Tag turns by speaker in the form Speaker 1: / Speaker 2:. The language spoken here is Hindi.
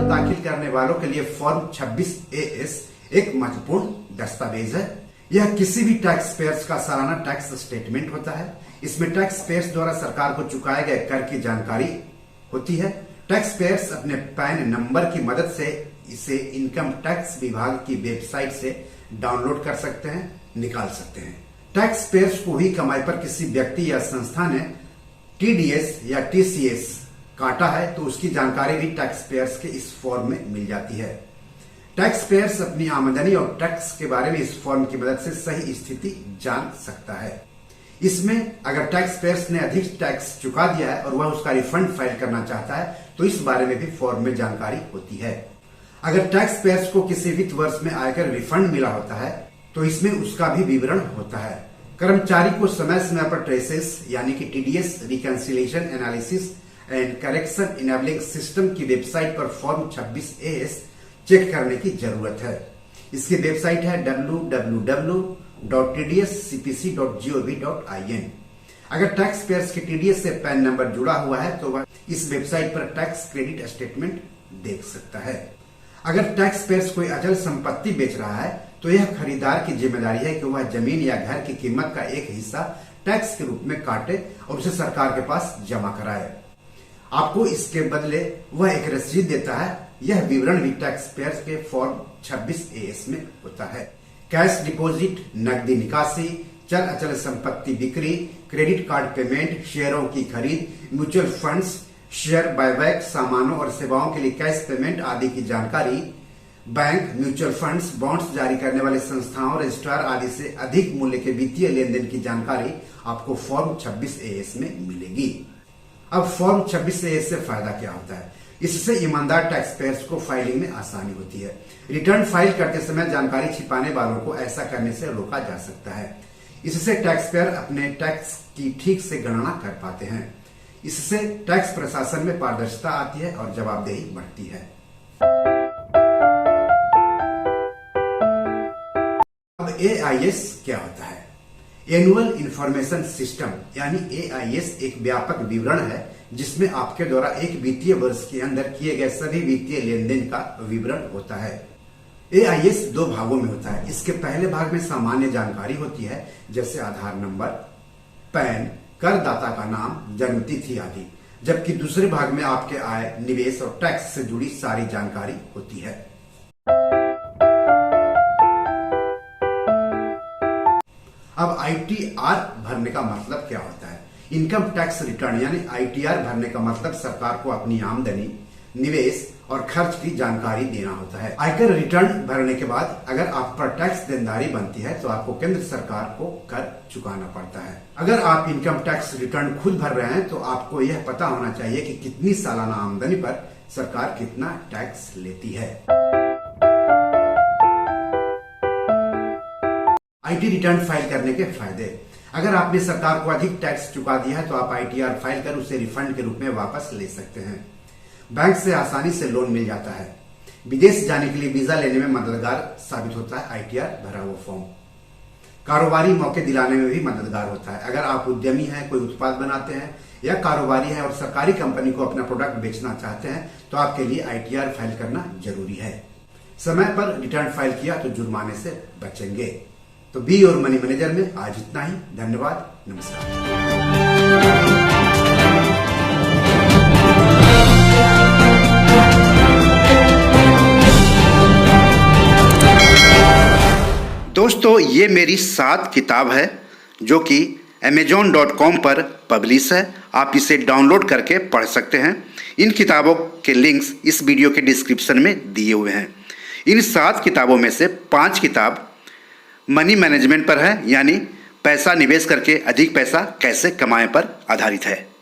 Speaker 1: रिटर्न दाखिल करने वालों के लिए फॉर्म 26AS एक महत्वपूर्ण दस्तावेज है। यह किसी भी टैक्स पेयर्स का सालाना टैक्स स्टेटमेंट होता है। इसमें टैक्स पेयर्स द्वारा सरकार को चुकाए गए कर की जानकारी होती है। टैक्स पेयर्स अपने पैन नंबर की मदद से इसे इनकम टैक्स विभाग की वेबसाइट से डाउनलोड कर सकते हैं, निकाल सकते हैं। टैक्स पेयर्स को हुई कमाई पर किसी व्यक्ति या संस्था ने TDS या TCS काटा है तो उसकी जानकारी भी टैक्स पेयर्स के इस फॉर्म में मिल जाती है। टैक्स पेयर्स अपनी आमदनी और टैक्स के बारे में इस फॉर्म की मदद से सही स्थिति जान सकता है। इसमें अगर टैक्स पेयर्स ने अधिक टैक्स चुका दिया है और वह उसका रिफंड फाइल करना चाहता है तो इस बारे में भी फॉर्म में जानकारी होती है। अगर टैक्स पेयर्स को किसी वित्त वर्ष में आयकर रिफंड मिला होता है तो इसमें उसका भी विवरण होता है। कर्मचारी को समय समय पर ट्रेसेस यानी कि TDS reconciliation analysis and correction enabling system की वेबसाइट पर फॉर्म 26AS चेक करने की जरूरत है। इसकी वेबसाइट है www.tdscpc.gov.in। अगर टैक्स पेयर्स के TDS से पैन नंबर जुड़ा हुआ है तो वह इस वेबसाइट पर टैक्स क्रेडिट स्टेटमेंट देख सकता है। अगर टैक्स पेयर्स कोई अचल संपत्ति बेच रहा है तो यह खरीदार की जिम्मेदारी है कि वह जमीन या घर की कीमत का एक हिस्सा टैक्स के रूप में काटे और उसे सरकार के पास जमा कराए। आपको इसके बदले वह एक रसीद देता है। यह विवरण भी टैक्स पेयर्स के फॉर्म 26AS में होता है। कैश डिपॉजिट, नकदी निकासी, चल अचल संपत्ति बिक्री, क्रेडिट कार्ड पेमेंट, शेयरों की खरीद, म्यूचुअल फंड्स, शेयर बायबैक, सामानों और सेवाओं के लिए कैश पेमेंट आदि की जानकारी, बैंक, म्यूचुअल फंड्स, बॉन्ड्स जारी करने वाली संस्थाओं, रजिस्ट्रार आदि से अधिक मूल्य के वित्तीय लेन देन की जानकारी आपको फॉर्म 26AS में मिलेगी। अब फॉर्म 26AS से फायदा क्या होता है? इससे ईमानदार टैक्स पेयर्स को फाइलिंग में आसानी होती है। रिटर्न फाइल करते समय जानकारी छिपाने वालों को ऐसा करने से रोका जा सकता है। इससे टैक्स पेयर अपने टैक्स की ठीक से गणना कर पाते हैं। इससे टैक्स प्रशासन में पारदर्शिता आती है और जवाबदेही बढ़ती है। अब AIS क्या होता है? एनुअल इंफॉर्मेशन सिस्टम यानी AIS एक व्यापक विवरण है जिसमें आपके द्वारा एक वित्तीय वर्ष के अंदर किए गए सभी वित्तीय लेन देन का विवरण होता है। AIS 2 भागों में होता है। इसके पहले भाग में सामान्य जानकारी होती है जैसे आधार नंबर, पैन, करदाता का नाम, जन्मतिथि आदि, जबकि दूसरे भाग में आपके आय, निवेश और टैक्स से जुड़ी सारी जानकारी होती है। अब ITR भरने का मतलब क्या होता है? इनकम टैक्स रिटर्न यानी ITR भरने का मतलब सरकार को अपनी आमदनी, निवेश और खर्च की जानकारी देना होता है। आयकर रिटर्न भरने के बाद अगर आप पर टैक्स देनदारी बनती है तो आपको केंद्र सरकार को कर चुकाना पड़ता है। अगर आप इनकम टैक्स रिटर्न खुद भर रहे हैं तो आपको यह पता होना चाहिए कि कितनी सालाना आमदनी पर सरकार कितना टैक्स लेती है। IT रिटर्न फाइल करने के फायदे। अगर आपने सरकार को अधिक टैक्स चुका दिया है तो आप ITR फाइल कर उसे रिफंड के रूप में वापस ले सकते हैं। बैंक से आसानी से लोन मिल जाता है। विदेश जाने के लिए वीजा लेने में मददगार साबित होता है ITR भरा हुआ फॉर्म। कारोबारी मौके दिलाने में भी मददगार होता है। अगर आप उद्यमी हैं, कोई उत्पाद बनाते हैं या कारोबारी हैं और सरकारी कंपनी को अपना प्रोडक्ट बेचना चाहते हैं तो आपके लिए ITR फाइल करना जरूरी है। समय पर रिटर्न फाइल किया तो जुर्माने से बचेंगे। तो बी और मनी मैनेजर में आज इतना ही। धन्यवाद, नमस्कार। दोस्तों, ये मेरी 7 किताब है जो कि amazon.com पर पब्लिश है। आप इसे डाउनलोड करके पढ़ सकते हैं। इन किताबों के लिंक्स इस वीडियो के डिस्क्रिप्शन में दिए हुए हैं। इन 7 किताबों में से 5 किताब मनी मैनेजमेंट पर है, यानी पैसा निवेश करके अधिक पैसा कैसे कमाएं पर आधारित है।